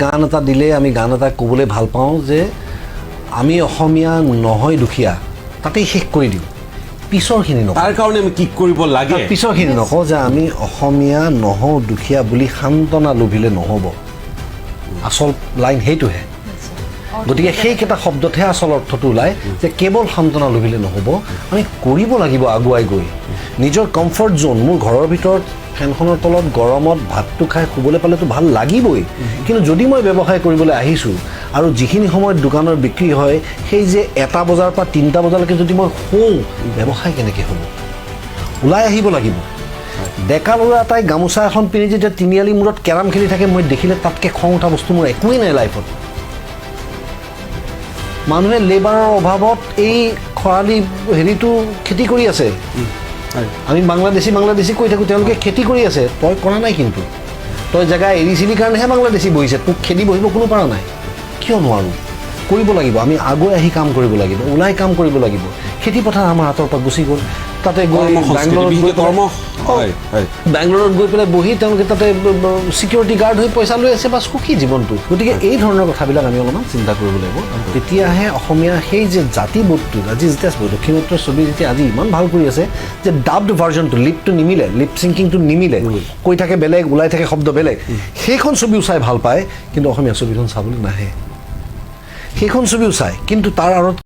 গান এটা দিলে আমি গান এটা ক'বলৈ ভাল পাওঁ যে আমি অসমীয়া নহয় দুখীয়া তাতেই শেষ কৰি দিওঁ পিছৰখিনি নকওঁ তাৰ কাৰণে আমি কি কৰিব লাগে পিছৰখিনি নকওঁ যে আমি অসমীয়া নহওঁ দুখীয়া বুলি সান্তনা লোভিলে নহ'ব আচল লাইন সেইটোহে গতিকে সেইকেইটা শব্দতহে আচল অৰ্থটো ওলায় যে কেৱল সান্তনা লোভিলে নহ'ব আমি কৰিব লাগিব আগুৱাই গৈ নিজৰ কমফৰ্ট জ'ন মোৰ ঘৰৰ ভিতৰত ফেনখনৰ তলত গৰমত ভাতটো খাই শুবলৈ পালেতো ভাল লাগিবই কিন্তু যদি মই ব্যৱসায় কৰিবলৈ আহিছোঁ আৰু যিখিনি সময়ত দোকানৰ বিক্ৰী হয় সেই যে 1 বজাৰ পৰা 3টা বজালৈকে যদি মই শুওঁ ব্যৱসায় কেনেকৈ হ'ব ওলাই আহিব লাগিব ডেকা ল'ৰা এটাই গামোচা এখন পিন্ধি যেতিয়া তিনিআলি মূৰত কেৰাম খেলি থাকে মই দেখিলে তাতকৈ খং উঠা বস্তু মোৰ একোৱেই নাই লাইফত মানুহে লেবাৰৰ অভাৱত এই খৰালি হেৰিটো খেতি কৰি আছে আমি বাংলাদেশী কৈ থাকোঁ তেওঁলোকে খেতি কৰি আছে তই কৰা নাই কিন্তু তই জেগা এৰিছিলি কাৰণেহে বাংলাদেশী বহিছে তোক খেদি বহিব কোনো পৰা নাই কিয় নোৱাৰোঁ কৰিব লাগিব আমি আগুৱাই আহি কাম কৰিব লাগিব ওলাই কাম কৰিব লাগিব খেতি পথাৰ আমাৰ হাতৰ পৰা গুচি গ'ল তাতে গৈ বেংগলোৰত গৈ পেলাই বহি তেওঁলোকে তাতে ছিকিউৰিটি গাৰ্ড হৈ পইচা লৈ আছে বা সুখী জীৱনটো গতিকে এই ধৰণৰ কথাবিলাক আমি অলপমান চিন্তা কৰিব লাগিব তেতিয়াহে অসমীয়া সেই যে জাতিবোধটো আজি যেতিয়া দক্ষিণোত্তৰ ছবি যেতিয়া আজি ইমান ভাল কৰি আছে যে ডাবড ভাৰ্জনটো লিপটো নিমিলে লিপ চিংকিংটো নিমিলে কৈ থাকে বেলেগ ওলাই থাকে শব্দ বেলেগ সেইখন ছবিও চাই ভাল পায় কিন্তু অসমীয়া ছবিখন চাবলৈ নাহে সেইখন ছবিও চায় কিন্তু তাৰ আঁৰত